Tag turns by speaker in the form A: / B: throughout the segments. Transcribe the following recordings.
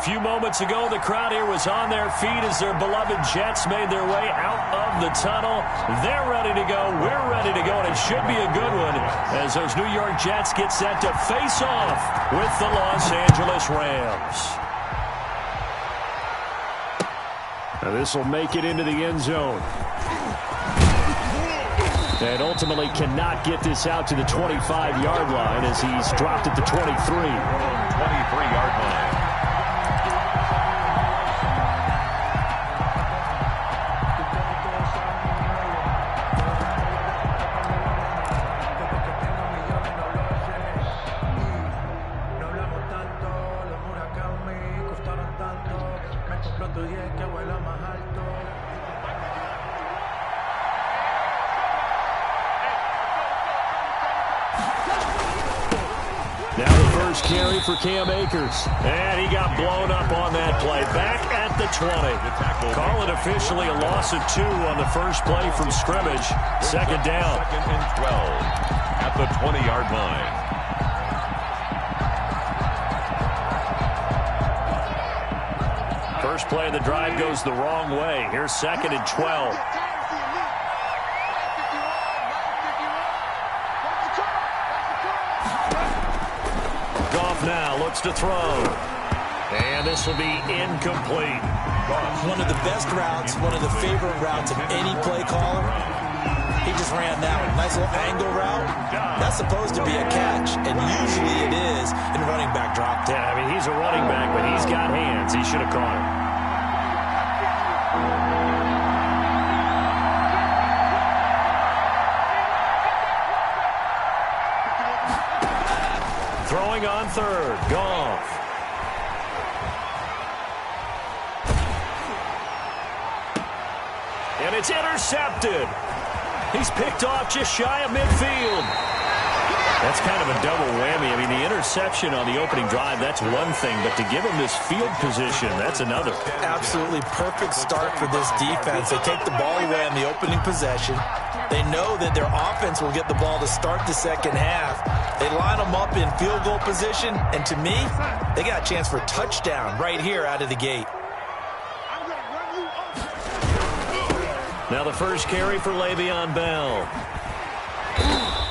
A: few moments ago, the crowd here was on their feet as their beloved Jets made their way out of the tunnel. They're ready to go. We're ready to go, and it should be a good one as those New York Jets get set to face off with the Los Angeles Rams. Now this will make it into the end zone. And ultimately cannot get this out to the 25-yard line as he's dropped at the 23.
B: 23-yard line.
A: Now the first carry for Cam Akers. And he got blown up on that play. Back at the 20. Call it officially a loss of 2 on the first play from scrimmage. Second down.
B: Second and 12 at the 20-yard line.
A: First play of the drive goes the wrong way. Here's second and 12. Now looks to throw. And this will be incomplete.
C: One of the best routes, one of the favorite routes of any play caller. He just ran that one. Nice little angle route. That's supposed to be a catch, and usually it is in running back drop.
A: Yeah, I mean, he's a running back, but he's got hands. He should have caught it. Throwing on third. Goff. And it's intercepted. He's picked off just shy of midfield. That's kind of a double whammy. I mean, the interception on the opening drive, that's one thing. But to give him this field position, that's another.
C: Absolutely perfect start for this defense. They take the ball away on the opening possession. They know that their offense will get the ball to start the second half. They line them up in field goal position, and to me, they got a chance for a touchdown right here out of the gate.
A: Now the first carry for Le'Veon Bell.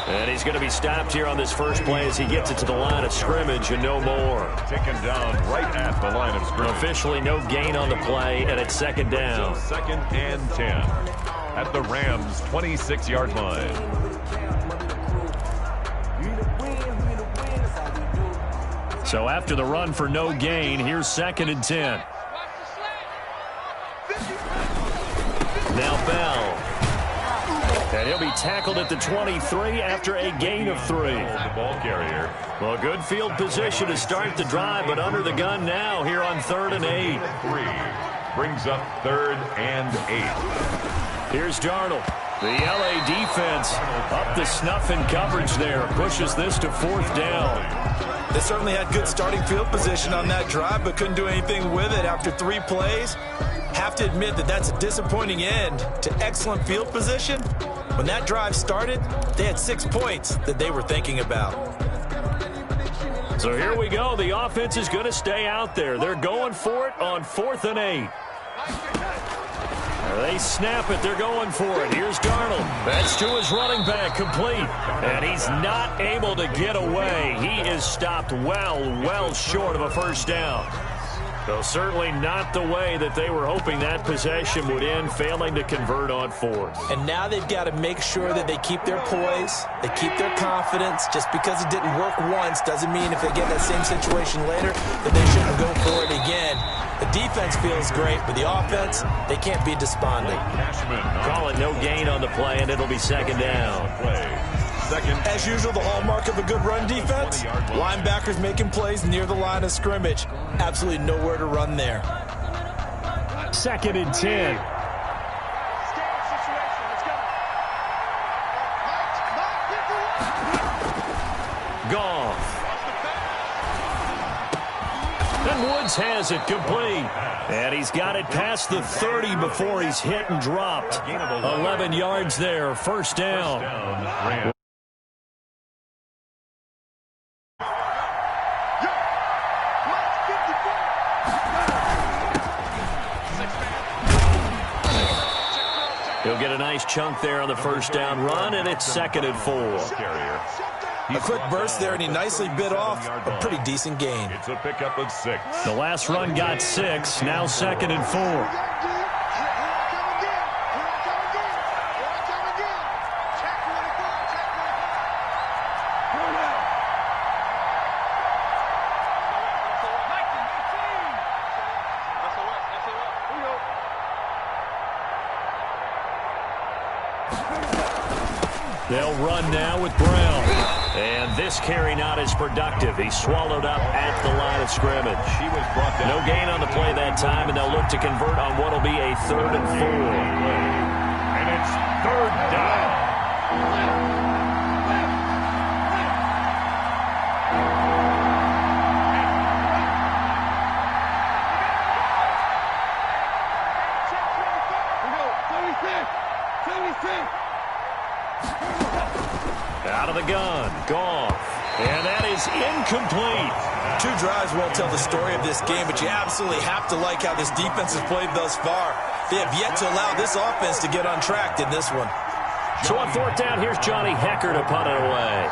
A: And he's going to be stopped here on this first play as he gets it to the line of scrimmage and no more.
B: Taken down right at the line of scrimmage.
A: Officially no gain on the play, and it's second down.
B: So second and 10 at the Rams' 26-yard line.
A: So after the run for no gain, here's second and 10. Now Bell. And he'll be tackled at the 23 after a gain of 3.
B: The ball carrier.
A: Well, good field position to start the drive, but under the gun now here on 3rd and 8.
B: 3 brings up 3rd and 8.
A: Here's Darnold. The LA defense up the snuff in coverage there. Pushes this to 4th down.
C: They certainly had good starting field position on that drive, but couldn't do anything with it after 3 plays. Have to admit that that's a disappointing end to excellent field position. When that drive started, they had 6 points that they were thinking about.
A: So here we go. The offense is going to stay out there. They're going for it on 4th and 8. They snap it. They're going for it. Here's Darnold. That's to his running back, complete. And he's not able to get away. He is stopped well short of a first down. So certainly not the way that they were hoping that possession would end, failing to convert on 4th.
C: And now they've got to make sure that they keep their poise, they keep their confidence. Just because it didn't work once doesn't mean if they get that same situation later that they shouldn't go for it again. The defense feels great, but the offense, they can't be despondent.
A: Call it no gain on the play, and it'll be second down.
C: As usual, the hallmark of a good run defense, linebackers making plays near the line of scrimmage. Absolutely nowhere to run there.
A: 2nd and 10. Goff. And Woods has it complete. And he's got it past the 30 before he's hit and dropped. 11 yards there, first down. He'll get a nice chunk there on the first down run, and it's 2nd and 4.
C: A quick burst there, and he nicely bit off a pretty decent gain.
B: It's a pickup of 6.
A: The last run got 6, now 2nd and 4. They'll run now with Brown. And this carry not as productive. He's swallowed up at the line of scrimmage. No gain on the play that time, and they'll look to convert on what will be a 3rd and 4.
B: And it's 3rd down.
A: Out of the gun, Goff. And that is incomplete.
C: 2 drives won't tell the story of this game, but you absolutely have to like how this defense has played thus far. They have yet to allow this offense to get untracked in this one.
A: So on 4th down, here's Johnny Hecker to punt it away.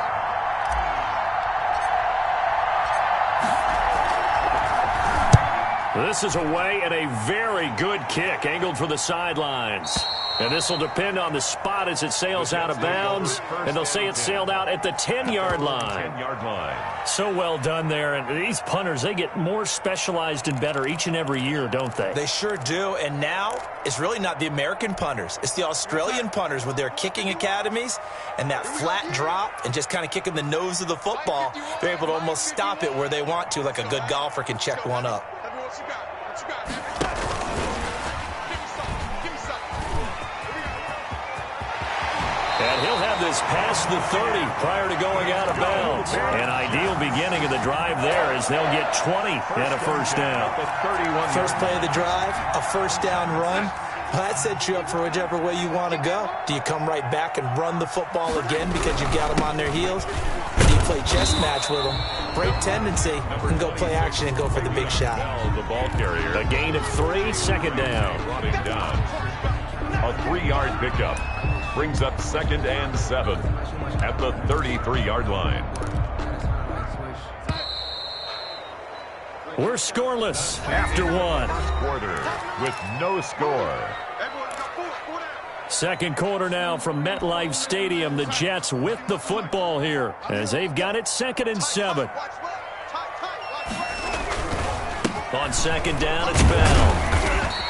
A: This is away, and a very good kick angled for the sidelines. And this will depend on the spot as it sails out of bounds. And they'll say it sailed out at the 10-yard line.
B: 10-yard line.
A: So well done there. And these punters, they get more specialized and better each and every year, don't they?
C: They sure do. And now it's really not the American punters. It's the Australian punters with their kicking academies and that flat drop and just kind of kicking the nose of the football. They're able to almost stop it where they want to, like a good golfer can check one up.
A: And he'll have this past the 30 prior to going out of bounds. An ideal beginning of the drive there as they'll get 20 and a first down.
C: First play of the drive, a first down run. Well, that sets you up for whichever way you want to go. Do you come right back and run the football again because you've got them on their heels? Or do you play chess match with them? Great tendency. And go play action and go for the big shot.
B: The ball carrier.
A: A gain of 3, 2nd down.
B: Running down. A 3-yard pickup. Brings up 2nd and 7 at the 33-yard line.
A: We're scoreless after 1.
B: Quarter with no score.
A: 2nd quarter now from MetLife Stadium. The Jets with the football here as they've got it 2nd and 7. On 2nd down, it's Bell.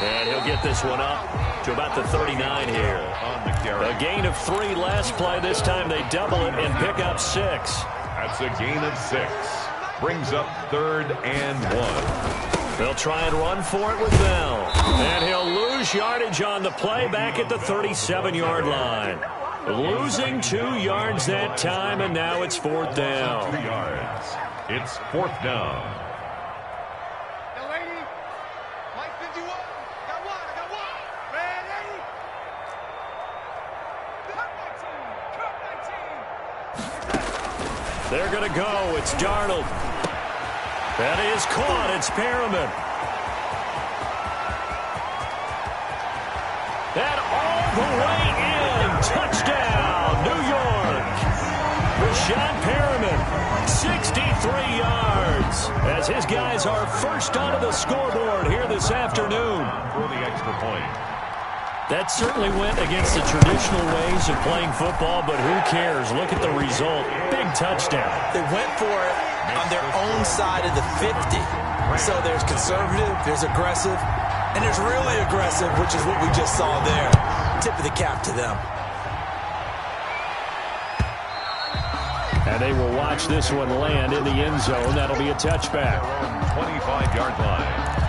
A: And he'll get this one up to about the 39 here. A gain of 3 last play. This time they double it and pick up 6.
B: That's a gain of 6. Brings up 3rd and 1.
A: They'll try and run for it with Bell. And he'll lose yardage on the play back at the 37-yard line. Losing 2 yards that time, and now it's 4th down.
B: 2 yards. It's 4th down.
A: They're going to go. It's Darnold. That is caught. It's Perriman. And all the way in. Touchdown, New York. Rashad Perriman, 63 yards. As his guys are first onto the scoreboard here this afternoon.
B: For the extra point.
A: That certainly went against the traditional ways of playing football, but who cares? Look at the result. Big touchdown.
C: They went for it on their own side of the 50. So there's conservative, there's aggressive, and there's really aggressive, which is what we just saw there. Tip of the cap to them.
A: And they will watch this one land in the end zone. That'll be a touchback.
B: 25-yard line.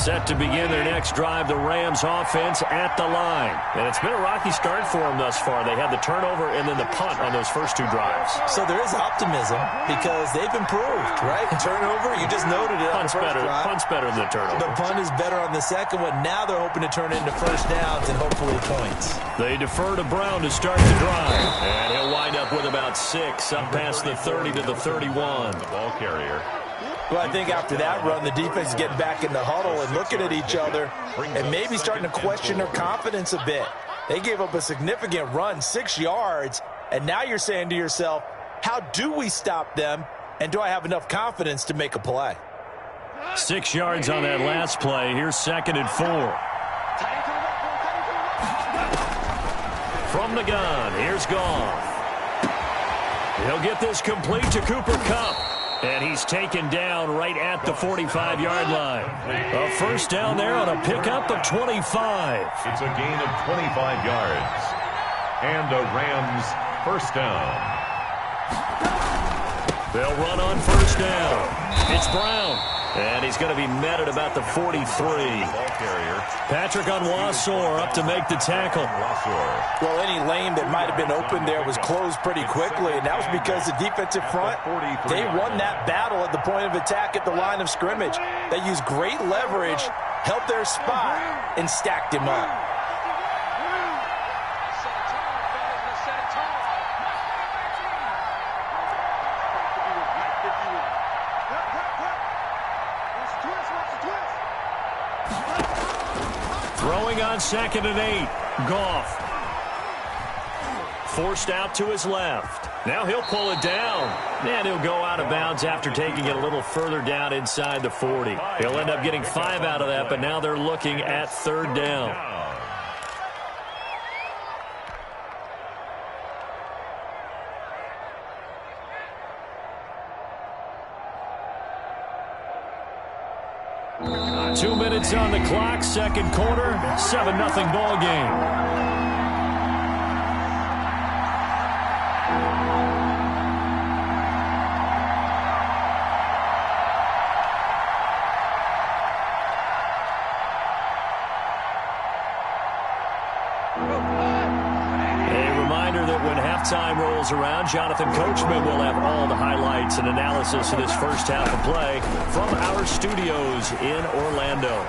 A: Set to begin their next drive, the Rams offense at the line. And it's been a rocky start for them thus far. They had the turnover and then the punt on those first two drives.
C: So there is optimism because they've improved, right? Turnover, you just noted it.
A: Punt's better. Punt's better than the turnover.
C: The punt is better on the second one. Now they're hoping to turn it into first downs and hopefully points.
A: They defer to Brown to start the drive. And he'll wind up with about 6 up past the 30 to the 31.
B: The ball carrier.
C: Well, I think after that run, the defense is getting back in the huddle and looking at each other and maybe starting to question their confidence a bit. They gave up a significant run, 6 yards, and now you're saying to yourself, how do we stop them, and do I have enough confidence to make a play?
A: 6 yards on that last play. Here's 2nd and 4. From the gun, here's Goff. He'll get this complete to Cooper Kupp. And he's taken down right at the 45-yard line. A first down there on a pickup of 25.
B: It's a gain of 25 yards. And a Rams first down.
A: They'll run on first down. It's Brown. And he's going to be met at about the 43. Patrick Onwuasor up to make the tackle.
C: Well, any lane that might have been open there was closed pretty quickly, and that was because the defensive front, they won that battle at the point of attack at the line of scrimmage. They used great leverage, held their spot, and stacked him up.
A: Throwing on 2nd and 8. Goff. Forced out to his left. Now he'll pull it down. And he'll go out of bounds after taking it a little further down inside the 40. He'll end up getting 5 out of that, but now they're looking at 3rd down. Two minutes on the clock, second quarter, 7-0 ball game. Time rolls around, Jonathan Coachman will have all the highlights and analysis of this first half of play from our studios in Orlando.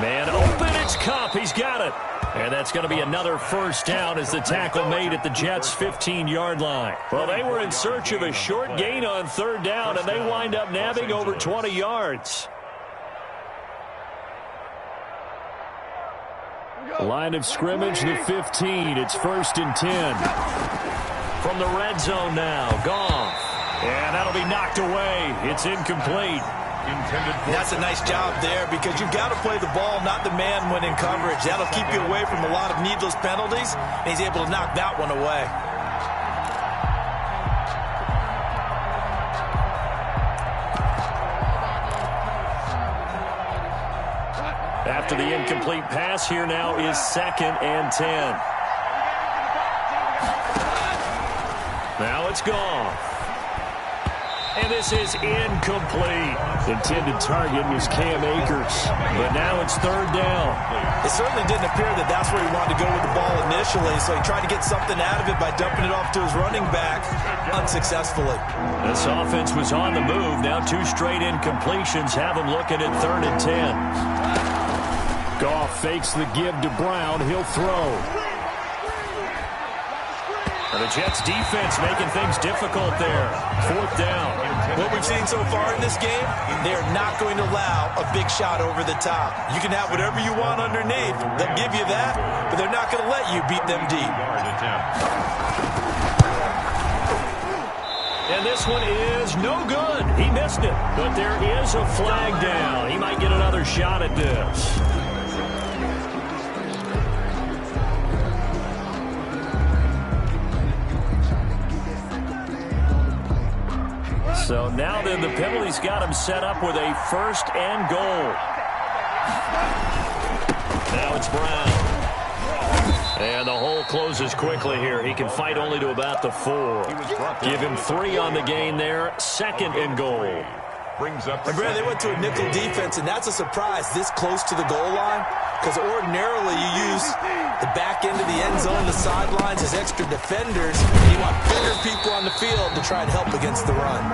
A: Man open, it's Kupp. He's got it. And that's going to be another first down as the tackle made at the Jets' 15-yard line. Well, they were in search of a short gain on 3rd down, and they wind up nabbing over 20 yards. Line of scrimmage, the 15. It's 1st and 10. From the red zone now, Goff. And that'll be knocked away. It's incomplete.
C: That's a nice job there because you've got to play the ball, not the man when in coverage. That'll keep you away from a lot of needless penalties, and he's able to knock that one away.
A: After the incomplete pass, here now is 2nd and 10. Now it's Goff. And this is incomplete. Intended target was Cam Akers. But now it's 3rd down.
C: It certainly didn't appear that that's where he wanted to go with the ball initially, so he tried to get something out of it by dumping it off to his running back unsuccessfully.
A: This offense was on the move. Now 2 straight incompletions have him looking at 3rd and 10. Goff fakes the give to Brown. He'll throw. And the Jets defense making things difficult there. 4th down.
C: What we've seen so far in this game, they're not going to allow a big shot over the top. You can have whatever you want underneath. They'll give you that, but they're not going to let you beat them deep.
A: And this one is no good. He missed it. But there is a flag down. He might get another shot at this. So now then the penalty's got him set up with a 1st and goal. Now it's Brown. And the hole closes quickly here. He can fight only to about the 4. Give him 3 on the gain there. 2nd and goal.
B: Brings up.
C: And Brad, they went to a nickel defense, and that's a surprise this close to the goal line, because ordinarily you use the back end of the end zone, the sidelines as extra defenders, and you want bigger people on the field to try and help against the run.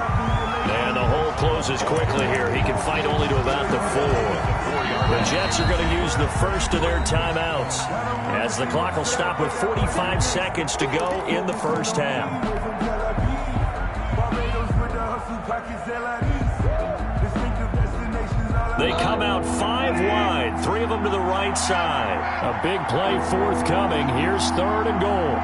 A: And the hole closes quickly here. He can fight only to about the 4. The Jets are going to use the first of their timeouts, as the clock will stop with 45 seconds to go in the first half. They come out 5 wide, 3 of them to the right side. A big play forthcoming. Here's 3rd and goal.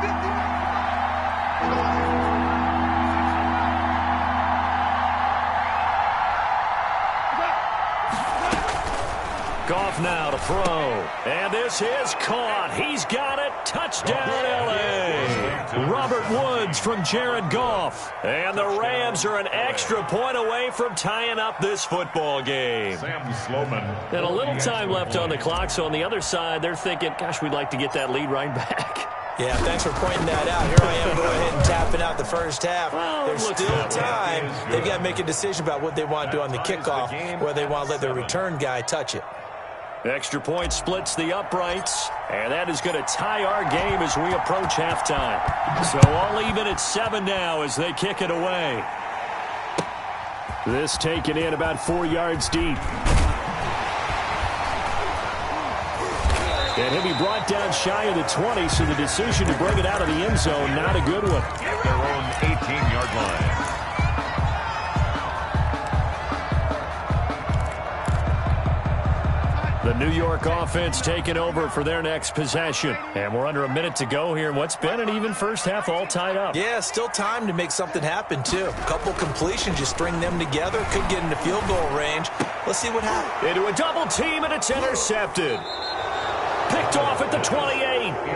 A: Goff now to throw. And this is caught. He's got it. Touchdown, L.A. Robert Woods from Jared Goff. And the Rams are an extra point away from tying up this football game.
B: Sam Sloman.
A: And a little time left on the clock, so on the other side, they're thinking, gosh, we'd like to get that lead right back.
C: Yeah, thanks for pointing that out. Here I am going ahead and tapping out the first half.
A: Well,
C: there's still time. They've got to make a decision about what they want to do on the kickoff, whether they want to let their return guy touch it.
A: Extra point splits the uprights, and that is going to tie our game as we approach halftime. So all even at 7 now as they kick it away. This taken in about 4 yards deep. And he'll be brought down shy of the 20, so the decision to bring it out of the end zone, not a good one.
B: At their own 18-yard line.
A: The New York offense taking over for their next possession. And we're under a minute to go here in what's been an even first half, all tied up.
C: Yeah, still time to make something happen, too. A couple completions, you string them together, could get into field goal range. Let's see what happens.
A: Into a double team, and it's intercepted. Picked off at the 28,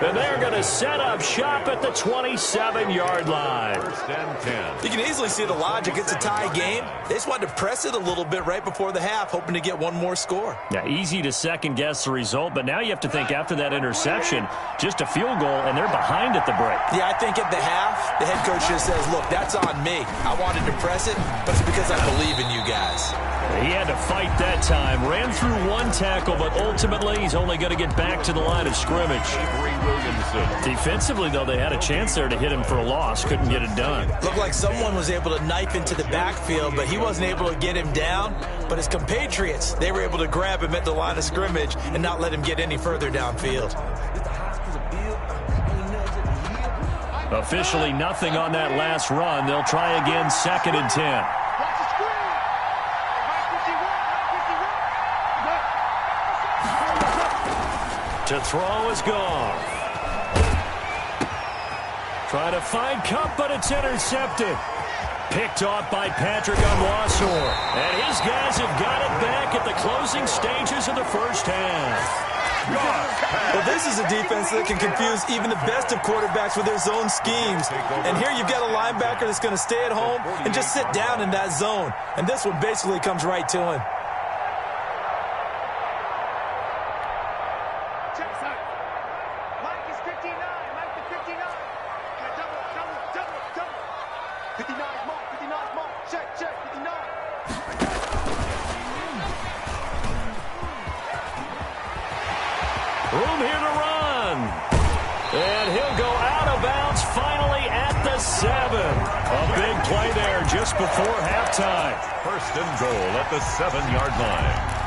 A: and they're going to set up shop at the 27-yard line.
B: 1st and 10.
C: You can easily see the logic. It's a tie game. They just wanted to press it a little bit right before the half, hoping to get one more score.
A: Yeah, easy to second-guess the result, but now you have to think after that interception, just a field goal, and they're behind at the break.
C: Yeah, I think at the half, the head coach just says, look, that's on me. I wanted to press it, but it's because I believe in you guys.
A: He had to fight that time. Ran through one tackle, but ultimately he's only going to get back to the line of scrimmage.
B: Avery Williamson.
A: Defensively, though, they had a chance there to hit him for a loss. Couldn't get it done.
C: Looked like someone was able to knife into the backfield, but he wasn't able to get him down. But his compatriots, they were able to grab him at the line of scrimmage and not let him get any further downfield.
A: Officially nothing on that last run. They'll try again, 2nd and 10. To throw is Goff. Try to find Cup, but it's intercepted. Picked off by Patrick Onwuasor. And his guys have got it back at the closing stages of the first half.
C: Well, this is a defense that can confuse even the best of quarterbacks with their zone schemes. And here you've got a linebacker that's going to stay at home and just sit down in that zone. And this one basically comes right to him.
A: Room here to run. And he'll go out of bounds finally at the 7. A big play there just before halftime.
B: 1st and goal at the 7-yard line.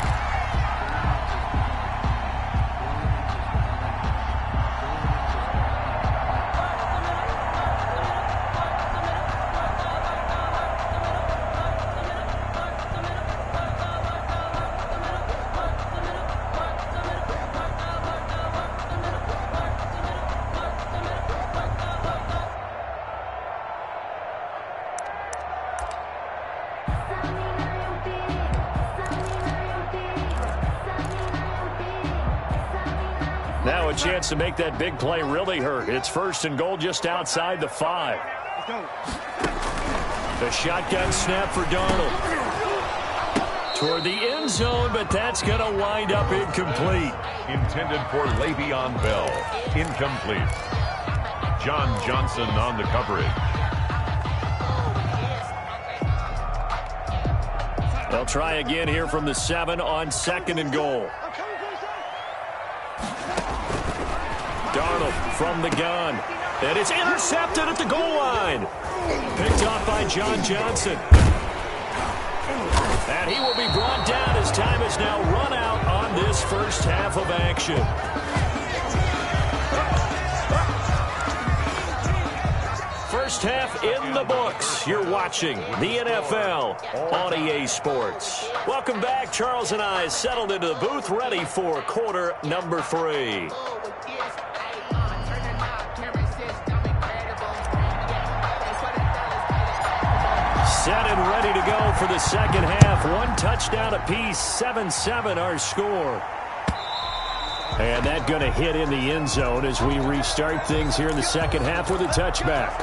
A: Now a chance to make that big play really hurt. It's 1st and goal just outside the 5. The shotgun snap for Darnold. Toward the end zone, but that's going to wind up incomplete.
B: Intended for Le'Veon Bell. Incomplete. John Johnson on the coverage.
A: They'll try again here from the 7 on 2nd and goal. Darnold from the gun. And it's intercepted at the goal line. Picked off by John Johnson. And he will be brought down as time is now run out on this first half of action. First half in the books. You're watching the NFL on EA Sports. Welcome back. Charles and I settled into the booth, ready for quarter number 3. Set and ready to go for the second half. 1 touchdown apiece, 7-7 our score. And that going to hit in the end zone as we restart things here in the second half with a touchback.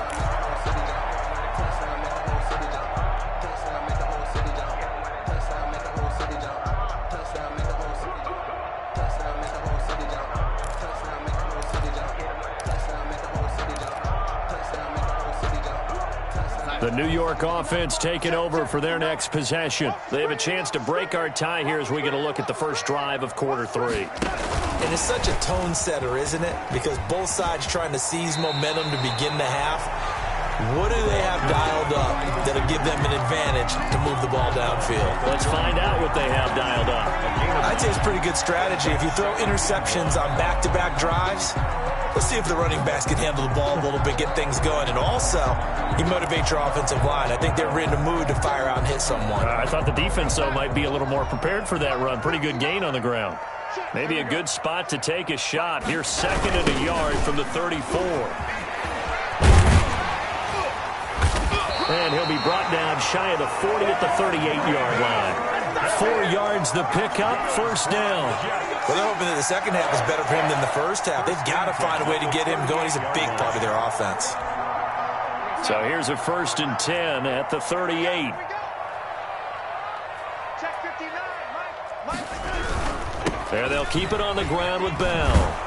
A: The New York offense taking over for their next possession. They have a chance to break our tie here as we get a look at the first drive of quarter 3.
C: And it's such a tone setter, isn't it? Because both sides trying to seize momentum to begin the half. What do they have dialed up that'll give them an advantage to move the ball downfield?
A: Let's find out what they have dialed up.
C: I'd say it's pretty good strategy. If you throw interceptions on back-to-back drives, let's see if the running backs can handle the ball a little bit, get things going. And also, you motivate your offensive line. I think they're in the mood to fire out and hit someone.
A: I thought the defense, though, might be a little more prepared for that run. Pretty good gain on the ground. Maybe a good spot to take a shot. Here's 2nd and a yard from the 34. And he'll be brought down shy of the 40 at the 38-yard line. 4 yards the pickup, first down.
C: Well, they're hoping that the second half is better for him than the first half. They've got to find a way to get him going. He's a big part of their offense.
A: So here's a 1st and 10 at the 38. There they'll keep it on the ground with Bell.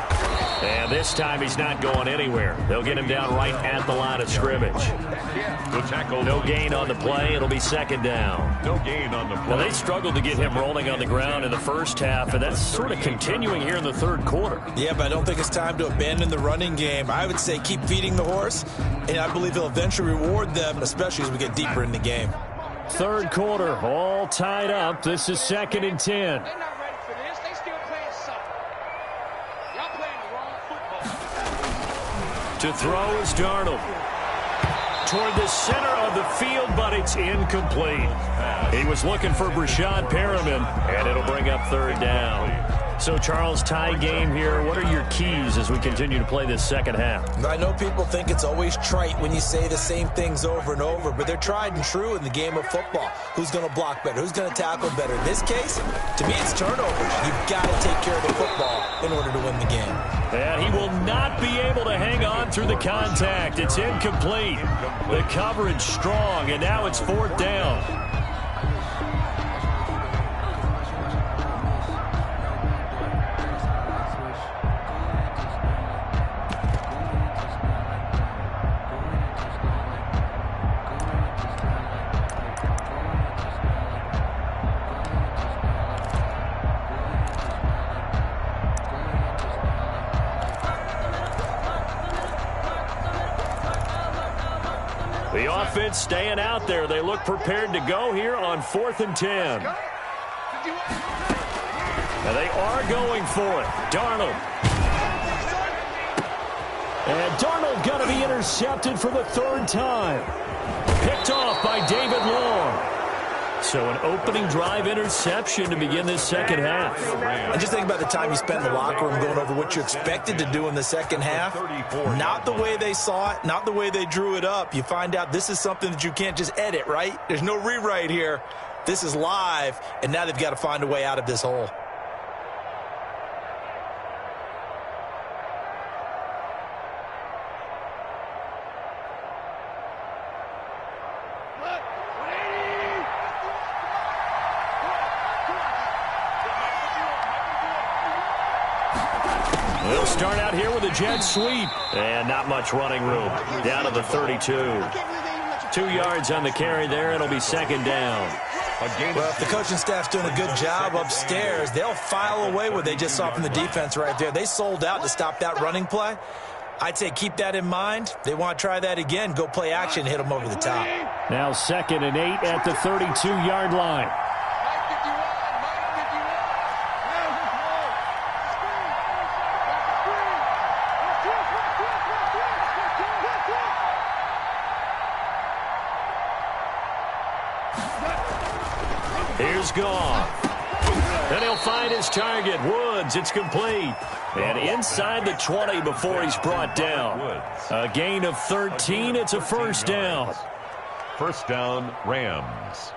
A: And this time he's not going anywhere. They'll get him down right at the line of scrimmage.
B: The tackle.
A: No gain on the play. It'll be 2nd down.
B: No gain on the play.
A: Well, they struggled to get him rolling on the ground in the first half, and that's sort of continuing here in the third quarter.
C: Yeah, but I don't think it's time to abandon the running game. I would say keep feeding the horse, and I believe he'll eventually reward them, especially as we get deeper in the game.
A: Third quarter, all tied up. This is 2nd and 10. To throw is Darnold. Toward the center of the field, but it's incomplete. He was looking for Brashad Perriman, and it'll bring up 3rd down. So, Charles, tie game here. What are your keys as we continue to play this second half?
C: I know people think it's always trite when you say the same things over and over, but they're tried and true in the game of football. Who's going to block better? Who's going to tackle better? In this case, to me, it's turnovers. You've got to take care of the football in order to win the game.
A: And he will not be able to hang on through the contact. It's incomplete. The coverage strong, and now it's 4th down. The offense staying out there. They look prepared to go here on 4th and 10. And they are going for it. Darnold. And Darnold going to be intercepted for the 3rd time. Picked off by David Long. So an opening drive interception to begin this second half.
C: And just think about the time you spent in the locker room going over what you expected to do in the second half. Not the way they saw it, not the way they drew it up. You find out this is something that you can't just edit, right? There's no rewrite here. This is live, and now they've got to find a way out of this hole.
A: They'll start out here with a jet sweep. And not much running room. Down to the 32. 2 yards on the carry there. It'll be 2nd down.
C: Well, if the coaching staff's doing a good job upstairs, they'll file away what they just saw from the defense right there. They sold out to stop that running play. I'd say keep that in mind. They want to try that again. Go play action, hit them over the top.
A: Now 2nd and 8 at the 32-yard line. Here's Goff. And he'll find his target. Woods, it's complete. And inside the 20 before he's brought down. A gain of 13. It's a first down.
B: First down, Rams.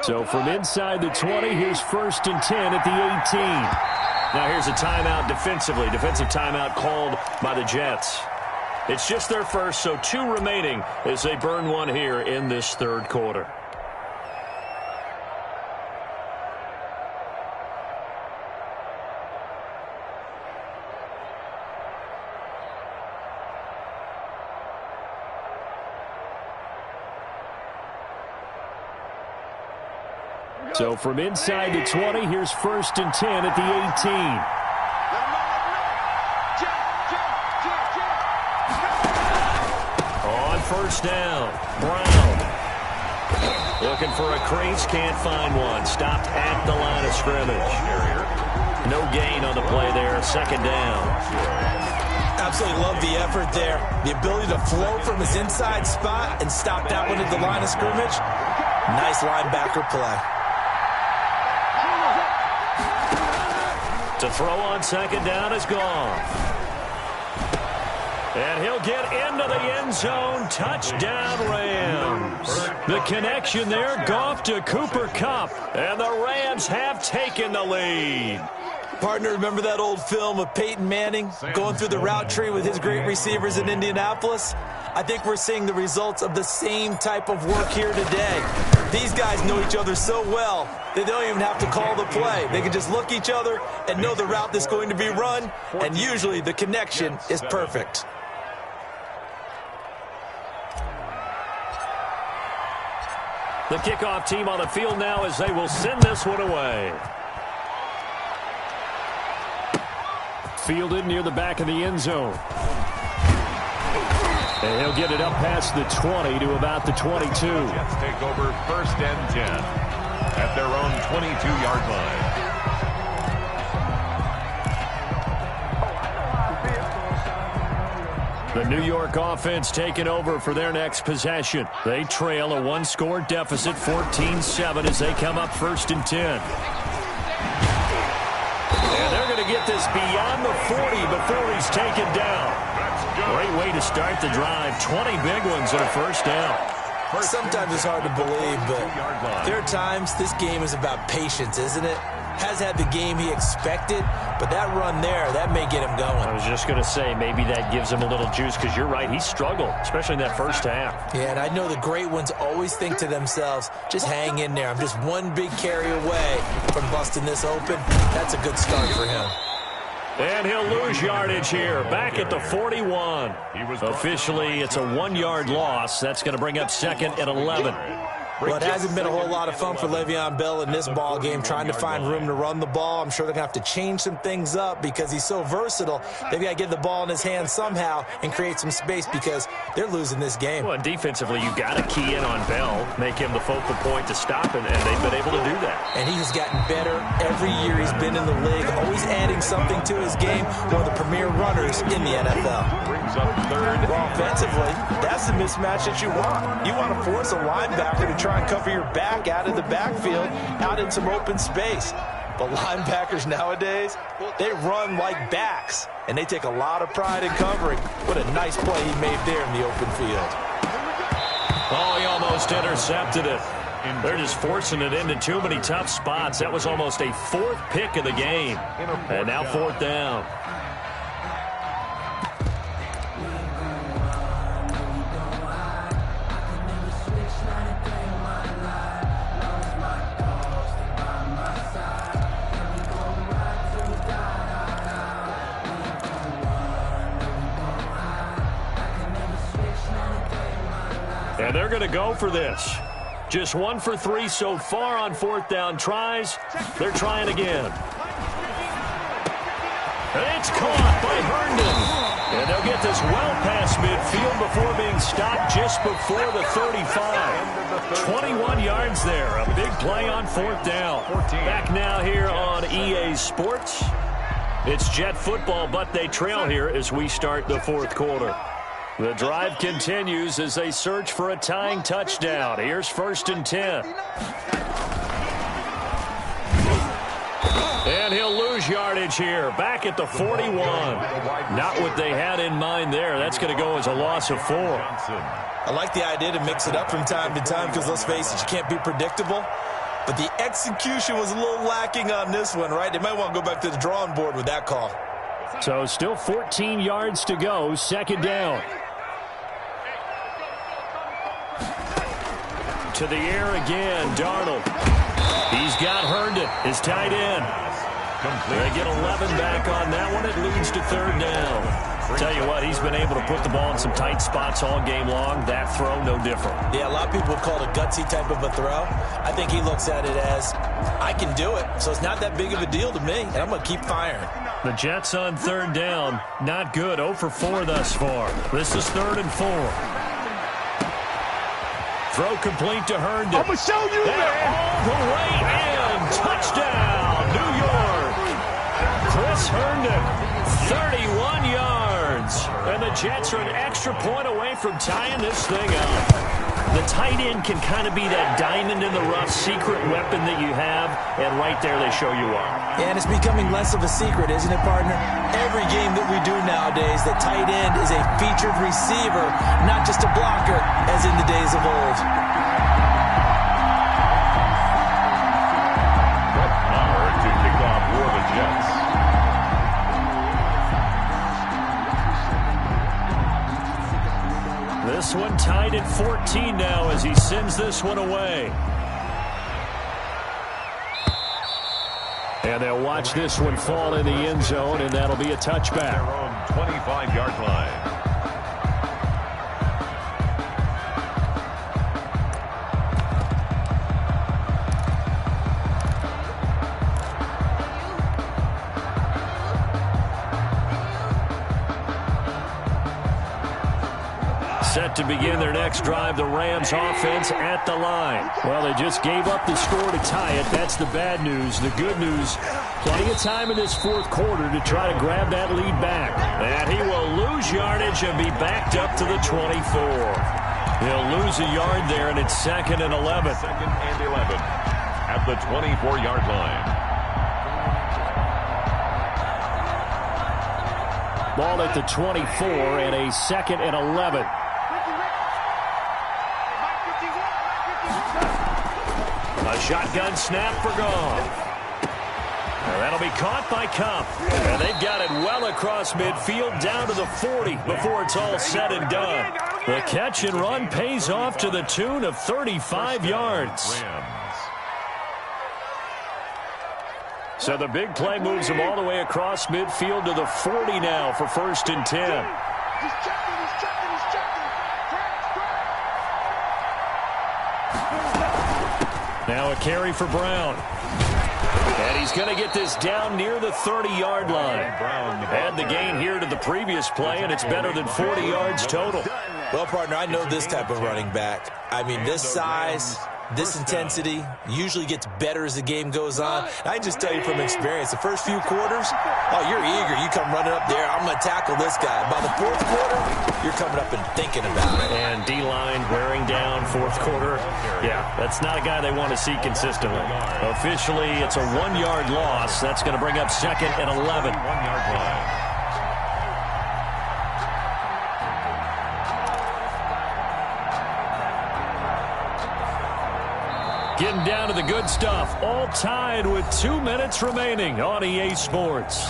A: So from inside the 20, here's 1st and 10 at the 18. Now here's a timeout defensively. Defensive timeout called by the Jets. It's just their first, so 2 remaining as they burn one here in this 3rd quarter. So from inside the 20, here's 1st and 10 at the 18. On first down, Brown. Looking for a crease, can't find one. Stopped at the line of scrimmage. No gain on the play there, 2nd down.
C: Absolutely love the effort there. The ability to flow from his inside spot and stop that one at the line of scrimmage. Nice linebacker play.
A: To throw on 2nd down is gone. And he'll get into the end zone. Touchdown, Rams. The connection there, Goff to Cooper Kupp. And the Rams have taken the lead.
C: Partner, remember that old film of Peyton Manning going through the route tree with his great receivers in Indianapolis? I think we're seeing the results of the same type of work here today. These guys know each other so well that they don't even have to call the play. They can just look each other and know the route that's going to be run, and usually the connection is perfect.
A: The kickoff team on the field now as they will send this one away. Fielded near the back of the end zone. And he'll get it up past the 20 to about the 22.
B: Jets take over 1st and 10 at their own 22-yard line.
A: The New York offense taking over for their next possession. They trail a 1-score deficit, 14-7 as they come up 1st and 10. And they're going to get this beyond the 40 before he's taken down. Great way to start the drive. 20 big ones and a first down.
C: Sometimes it's hard to believe, but there are times this game is about patience, isn't it? Has had the game he expected, but that run there, that may get him going.
A: I was just going to say, maybe that gives him a little juice, because you're right, he struggled, especially in that first half.
C: Yeah, and I know the great ones always think to themselves, just hang in there. I'm just one big carry away from busting this open. That's a good start for him.
A: And he'll lose yardage here, back at the 41. Officially, it's a 1-yard loss. That's going to bring up 2nd and 11.
C: Well, it hasn't been a whole lot of fun for Le'Veon Bell in this ball game, trying to find room to run the ball. I'm sure they're going to have to change some things up because he's so versatile. They've got to get the ball in his hands somehow and create some space because they're losing this game.
A: Well, and defensively, you've got to key in on Bell, make him the focal point to stop him, and they've been able to do that.
C: And he has gotten better every year he's been in the league, always adding something to his game. One of the premier runners in the NFL.
B: Brings up 3rd.
C: Well, offensively, that's the mismatch that you want. You want to force a linebacker to try and cover your back out of the backfield, out in some open space. But linebackers nowadays, they run like backs, and they take a lot of pride in covering. What a nice play he made there in the open field.
A: Oh, he almost intercepted it. They're just forcing it into too many tough spots. That was almost a 4th pick of the game. And now 4th down. And they're going to go for this. Just 1 for 3 so far on fourth down tries. They're trying again. And it's caught by Herndon. And they'll get this well past midfield before being stopped just before the 35. 21 yards there. A big play on fourth down. Back now here on EA Sports. It's Jet football, but they trail here as we start the fourth quarter. The drive continues as they search for a tying touchdown. Here's 1st and 10. And he'll lose yardage here. Back at the 41. Not what they had in mind there. That's going to go as a loss of 4.
C: I like the idea to mix it up from time to time because, let's face it, you can't be predictable. But the execution was a little lacking on this one, right? They might want to go back to the drawing board with that call.
A: So still 14 yards to go. 2nd down. To the air again, Darnold. He's got Herndon, his tight end. They get 11 back on that one. It leads to 3rd down. Tell you what, he's been able to put the ball in some tight spots all game long. That throw, no different.
C: Yeah, a lot of people would call it a gutsy type of a throw. I think he looks at it as, I can do it, so it's not that big of a deal to me, and I'm going to keep firing.
A: The Jets on 3rd down. Not good. 0 for 4 thus far. This is 3rd and 4. Throw complete to Herndon.
D: I'm going to show you, man.
A: All the way in. Touchdown, New York. Chris Herndon, 31 yards. And the Jets are an extra point away from tying this thing up. The tight end can kind of be that diamond in the rough secret weapon that you have, and right there they show you why.
C: Yeah, and it's becoming less of a secret, isn't it, partner? Every game that we do nowadays, the tight end is a featured receiver, not just a blocker, as in the days of old.
B: Power to kick off for the Jets.
A: This one tied at 14 now as he sends this one away. And they'll watch this one fall in the end zone, and that'll be a touchback.
B: Their own 25-yard line.
A: Set to begin their next drive, the Rams offense at the line. Well, they just gave up the score to tie it. That's the bad news. The good news, plenty of time in this fourth quarter to try to grab that lead back. And he will lose yardage and be backed up to the 24. He'll lose a yard there, and it's 2nd and 11.
B: 2nd and 11 at the 24-yard line.
A: Ball at the 24 and a 2nd and 11. A shotgun snap for Goff. And that'll be caught by Kupp. And they've got it well across midfield down to the 40 before it's all said and done. The catch and run pays off to the tune of 35 yards. So the big play moves them all the way across midfield to the 40 now for 1st and 10. Now a carry for Brown. And he's going to get this down near the 30-yard line. Add the gain here to the previous play, and it's better than 40 yards total.
C: Well, partner, I know this type of running back. I mean, this size, this intensity usually gets better as the game goes on. I can just tell you from experience, the first few quarters, oh, you're eager. You come running up there, I'm going to tackle this guy. By the fourth quarter, you're coming up and thinking about it.
A: And D-line wearing down fourth quarter. Yeah, that's not a guy they want to see consistently. Officially, it's a 1-yard loss. That's going to bring up 2nd and 11.
B: 1-yard line.
A: Getting down to the good stuff. All tied with 2 minutes remaining on EA Sports.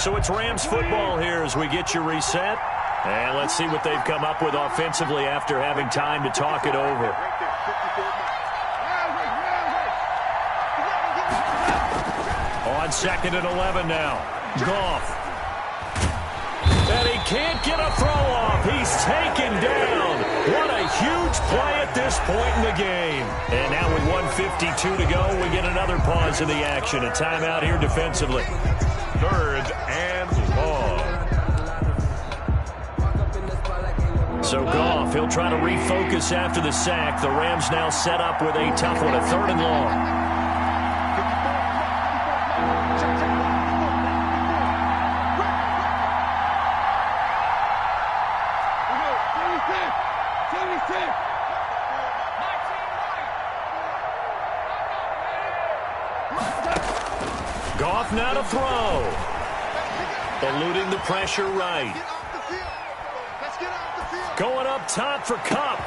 A: So it's Rams football here as we get you reset. And let's see what they've come up with offensively after having time to talk it over. On 2nd and 11 now. Goff. can't get a throw off. He's taken down. What a huge play at this point in the game. And now with 1:52 to go, we get another pause in the action. A timeout here defensively.
B: 3rd and long.
A: So Goff, he'll try to refocus after the sack. The Rams now set up with a tough one, a 3rd and long. Goff now to throw. Eluding the pressure right. Going up top for Kupp.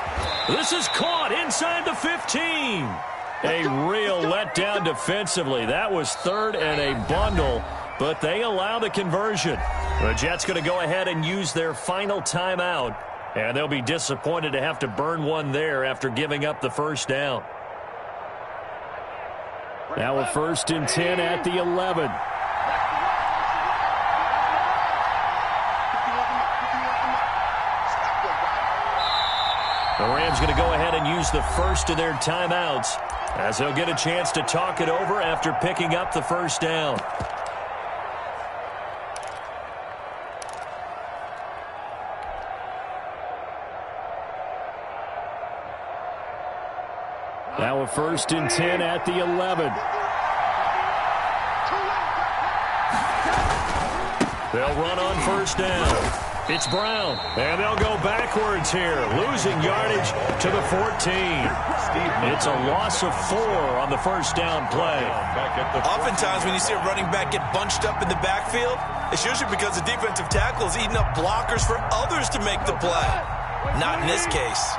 A: This is caught inside the 15. A real letdown defensively. That was 3rd and a bundle, but they allow the conversion. The Jets going to go ahead and use their final timeout, and they'll be disappointed to have to burn one there after giving up the first down. Now a 1st and 10 at the 11. The Rams going to go ahead and use the first of their timeouts as they'll get a chance to talk it over after picking up the first down. Now a 1st and 10 at the 11. They'll run on first down. It's Brown, and they'll go backwards here, losing yardage to the 14. It's a loss of 4 on the first down play.
C: Oftentimes when you see a running back get bunched up in the backfield, it's usually because the defensive tackle is eating up blockers for others to make the play. Not in this case.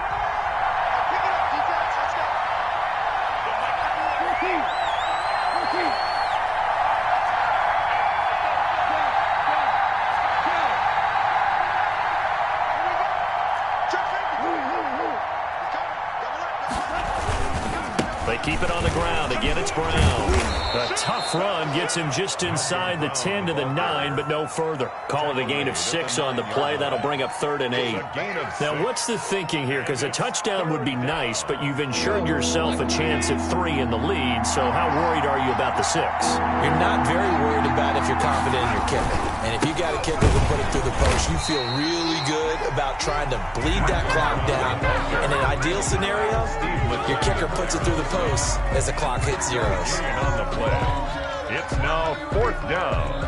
A: They keep it on the ground. Again, it's Brown. A tough run gets him just inside the 10 to the 9, but no further. Call it a gain of 6 on the play. That'll bring up 3rd and 8. Now, what's the thinking here? Because a touchdown would be nice, but you've insured yourself a chance at 3 in the lead, so how worried are you about the 6?
C: You're not very worried about if you're confident in your kicker. And if you got a kicker who put it through the post, you feel really good about trying to bleed that clock down. In an ideal scenario, your kicker puts it through the post as the clock hits zeros.
B: On the play. It's now 4th down.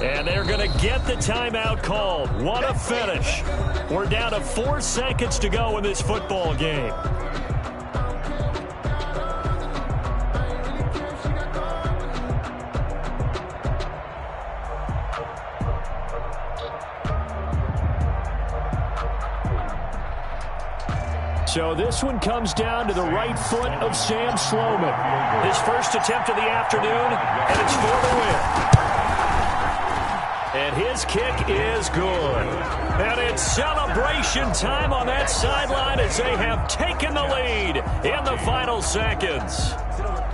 A: And they're going to get the timeout called. What a finish. We're down to 4 seconds to go in this football game. So this one comes down to the right foot of Sam Sloman. His first attempt of the afternoon, and it's for the win. And his kick is good. And it's celebration time on that sideline as they have taken the lead in the final seconds.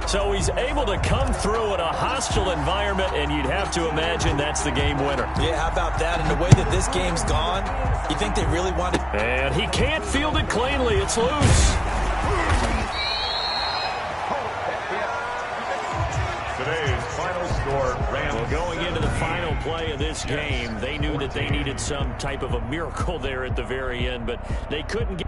A: So he's able to come through in a hostile environment, and you'd have to imagine that's the game winner.
C: Yeah, how about that? And the way that this game's gone, you think they really wanted...
A: And he can't field it cleanly. It's loose.
B: Today's final score, Rams.
A: Well, going into the final play of this game, they knew that they needed some type of a miracle there at the very end, but they couldn't get...